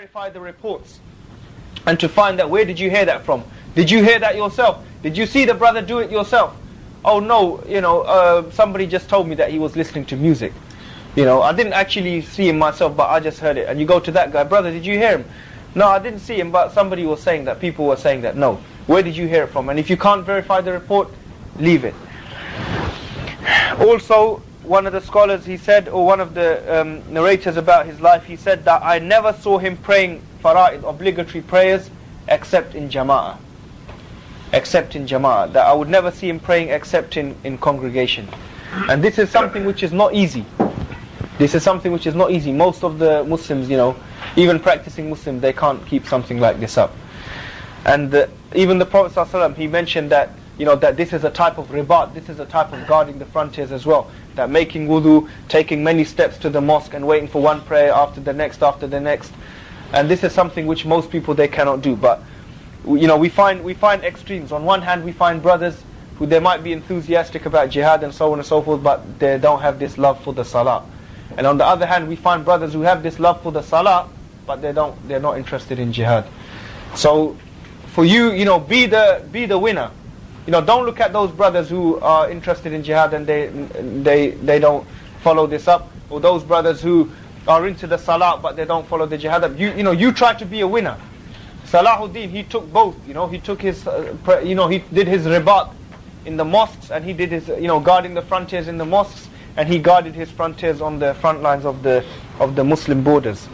verify the reports and to find that where did you hear that from? Did you hear that yourself? Did you see the brother do it yourself? Oh no, somebody just told me that he was listening to music. I didn't actually see him myself, but I just heard it. And you go to that guy, brother, did you hear him? No, I didn't see him, but somebody was saying that, people were saying that. No. Where did you hear it from? And if you can't verify the report, leave it. Also, one of the scholars, he said, or one of the narrators about his life, he said that I never saw him praying fara'id, obligatory prayers, except in jama'ah. Except in jama'ah. That I would never see him praying except in congregation. And this is something which is not easy. This is something which is not easy. Most of the Muslims, even practicing Muslims, they can't keep something like this up. And even the Prophet ﷺ, he mentioned that, that this is a type of ribat, this is a type of guarding the frontiers as well. That making wudu, taking many steps to the mosque and waiting for one prayer after the next. And this is something which most people, they cannot do. But, we find extremes. On one hand, we find brothers who they might be enthusiastic about jihad and so on and so forth, but they don't have this love for the salah. And on the other hand, we find brothers who have this love for the salah, but they're not interested in jihad. So, for you, be the winner. Don't look at those brothers who are interested in jihad and they don't follow this up, or those brothers who are into the salah but they don't follow the jihad up. You try to be a winner. Salahuddin, he took both. He took his, he did his ribat in the mosques, and he did his, guarding the frontiers in the mosques, and he guarded his frontiers on the front lines of the Muslim borders.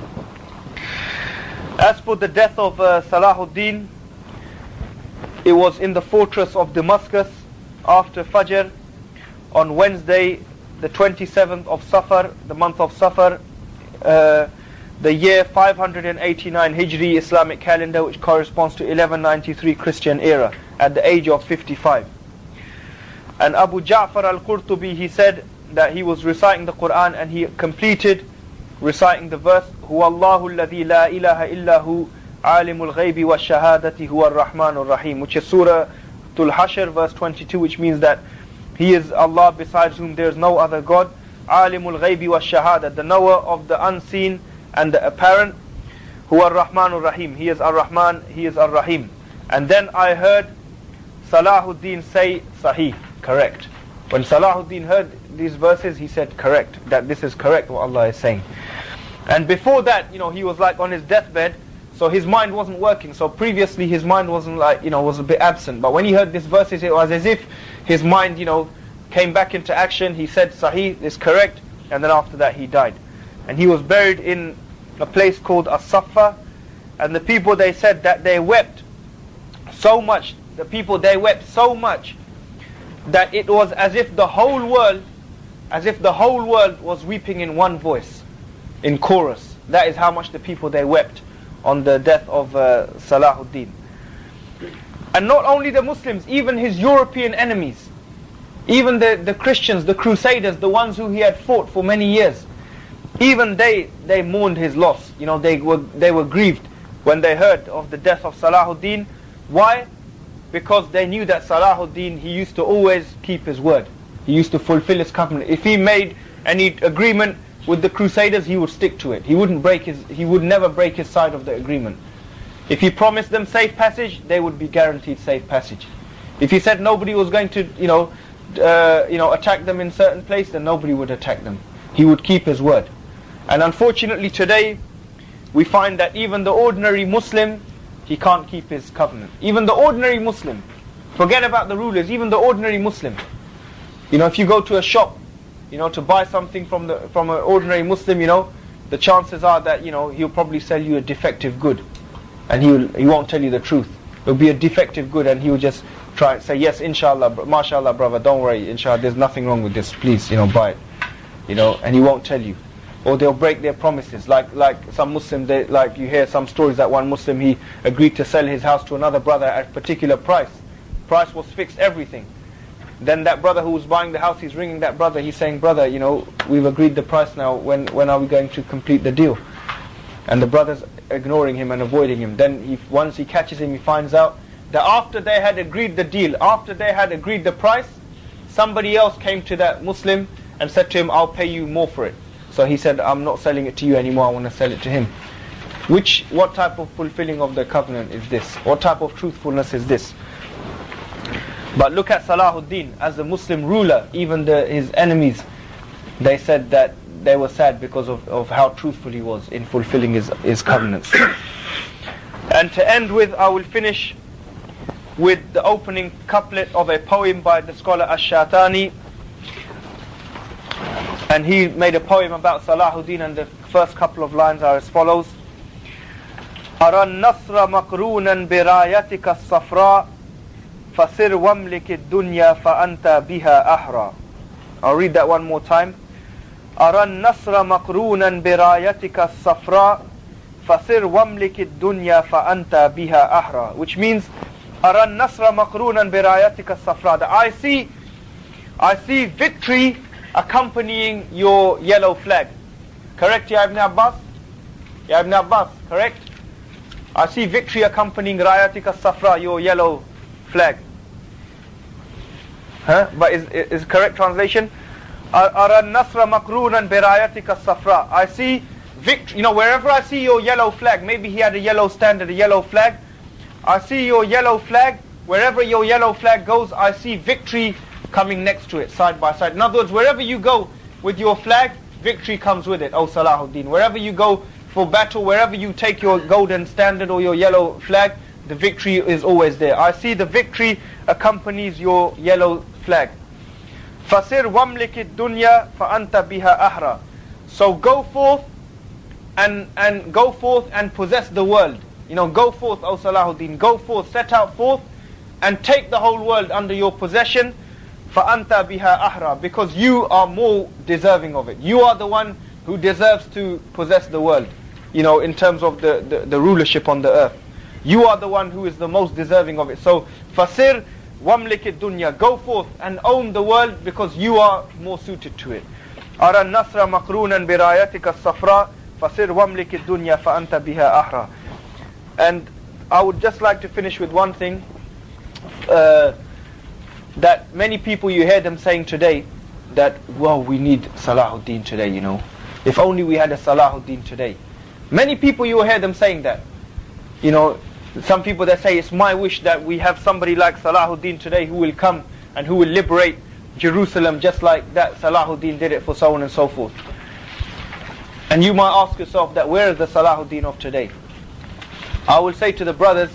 As for the death of Salahuddin, it was in the fortress of Damascus after Fajr on Wednesday, the 27th of Safar, the month of Safar, the year 589 Hijri Islamic calendar, which corresponds to 1193 Christian era, at the age of 55. And Abu Ja'far al-Qurtubi, he said that he was reciting the Quran and he completed reciting the verse, Huwa Allahu alladhi la ilaha illahu alimul ghaybi wa shahadati huwa ar-Rahmanur Rahim, which is Surah Al-Hashr, verse 22, which means that He is Allah besides whom there is no other God, alimul ghaybi wa shahada, the knower of the unseen and the apparent, huwa ar-Rahmanur Rahim, He is Ar-Rahman, He is Ar-Rahim. And then I heard Salahuddin say Sahih, correct. When Salahuddin heard these verses, he said correct, that this is correct what Allah is saying. And before that, he was like on his deathbed, so his mind wasn't working. So previously his mind wasn't like, was a bit absent. But when he heard these verses, it was as if his mind, came back into action. He said Sahih is correct, and then after that he died. And he was buried in a place called As-Saffa. And the people, they said that they wept so much. The people, they wept so much that it was as if the whole world was weeping in one voice, in chorus. That is how much the people, they wept on the death of Salahuddin. And not only the Muslims, even his European enemies, even the Christians, the Crusaders, the ones who he had fought for many years, even they mourned his loss. They were grieved when they heard of the death of Salahuddin. Why? Because they knew that Salahuddin, he used to always keep his word. He used to fulfill his covenant. If he made any agreement with the Crusaders, he would stick to it. He would never break his side of the agreement. If he promised them safe passage, they would be guaranteed safe passage. If he said nobody was going to, attack them in certain place, then nobody would attack them. He would keep his word. And unfortunately today, we find that even the ordinary Muslim, he can't keep his covenant. Even the ordinary Muslim, forget about the rulers, even the ordinary Muslim. If you go to a shop, to buy something from an ordinary Muslim, the chances are that, he'll probably sell you a defective good. And he won't tell you the truth. It'll be a defective good, and he'll just try and say, yes, inshallah, mashallah, brother, don't worry, inshallah, there's nothing wrong with this, please, buy it. And he won't tell you. Or they'll break their promises. Like some Muslim, you hear some stories that one Muslim, he agreed to sell his house to another brother at a particular price. Price was fixed, everything. Then that brother who was buying the house, he's ringing that brother, he's saying, brother, we've agreed the price now, when are we going to complete the deal? And the brother's ignoring him and avoiding him. Then once he catches him, he finds out that after they had agreed the deal, after they had agreed the price, somebody else came to that Muslim and said to him, I'll pay you more for it. So he said, I'm not selling it to you anymore, I want to sell it to him. What type of fulfilling of the covenant is this? What type of truthfulness is this? But look at Salahuddin as a Muslim ruler. Even his enemies, they said that they were sad because of how truthful he was in fulfilling his covenants. And to end with, I will finish with the opening couplet of a poem by the scholar Ash-Shatani. And he made a poem about Salahuddin, and the first couple of lines are as follows. أرى النصر مقرونا برايتك الصفراء فسر واملك الدنيا فأنت بها أحرى. I'll read that one more time. أرى النصر مقرونا برايتك الصفراء فسر واملك الدنيا فأنت بها أحرى. Which means أرى النصر مقرونا برايتك الصفراء, that I see victory accompanying your yellow flag. Correct, Ya Ibn Abbas? Ya Ibn Abbas, correct? I see victory accompanying Rayatika Safra, your yellow flag. But is correct translation? Ara Nasra Makrunan Birayatika Safra. I see victory, wherever I see your yellow flag, maybe he had a yellow standard, a yellow flag. I see your yellow flag, wherever your yellow flag goes, I see victory coming next to it, side by side. In other words, wherever you go with your flag, victory comes with it, O Salahuddin. Wherever you go for battle, wherever you take your golden standard or your yellow flag, the victory is always there. I see the victory accompanies your yellow flag. Fasir wamlikid dunya fa anta biha ahra. So go forth and go forth and possess the world. Go forth, O Salahuddin, go forth, set out forth and take the whole world under your possession. Fa anta biha ahra, because you are more deserving of it. You are the one who deserves to possess the world, in terms of the rulership on the earth. You are the one who is the most deserving of it. So, fasir wamlikid dunya, go forth and own the world because you are more suited to it. Ara nasra makrunan birayatika safra, fasir wamlikid dunya fa anta biha ahra. And I would just like to finish with one thing, that many people, you hear them saying today that, well, we need Salahuddin today, If only we had a Salahuddin today. Many people, you will hear them saying that. Some people, they say, it's my wish that we have somebody like Salahuddin today who will come and who will liberate Jerusalem just like that Salahuddin did it, for so on and so forth. And you might ask yourself that, where is the Salahuddin of today? I will say to the brothers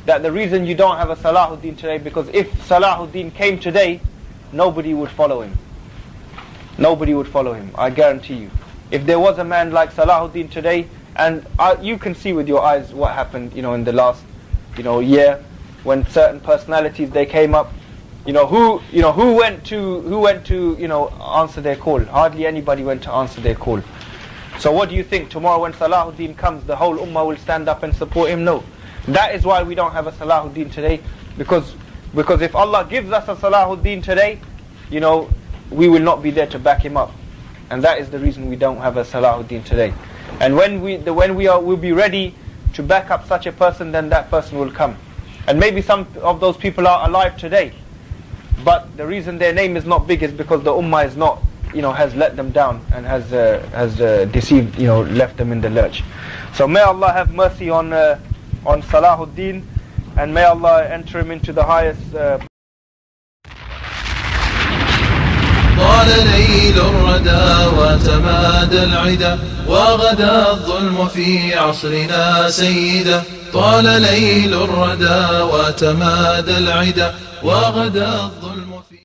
that the reason you don't have a Salahuddin today, because if Salahuddin came today, nobody would follow him. Nobody would follow him, I guarantee you. If there was a man like Salahuddin today, and you can see with your eyes what happened, in the last, year, when certain personalities, they came up, who went to, answer their call? Hardly anybody went to answer their call. So what do you think? Tomorrow when Salahuddin comes, the whole Ummah will stand up and support him? No. That is why we don't have a Salahuddin today, because if Allah gives us a Salahuddin today, we will not be there to back him up. And that is the reason we don't have a Salahuddin today. And when we'll be ready to back up such a person, then that person will come. And maybe some of those people are alive today, but the reason their name is not big is because the Ummah is not, has let them down and has deceived, left them in the lurch. So may Allah have mercy on Salahuddin, and may Allah enter him into the highest. طال ليل الردى وتمادى العدا وغدا الظلم في عصرنا سيدا. طال ليل الردى وتمادى العدا وغدا الظلم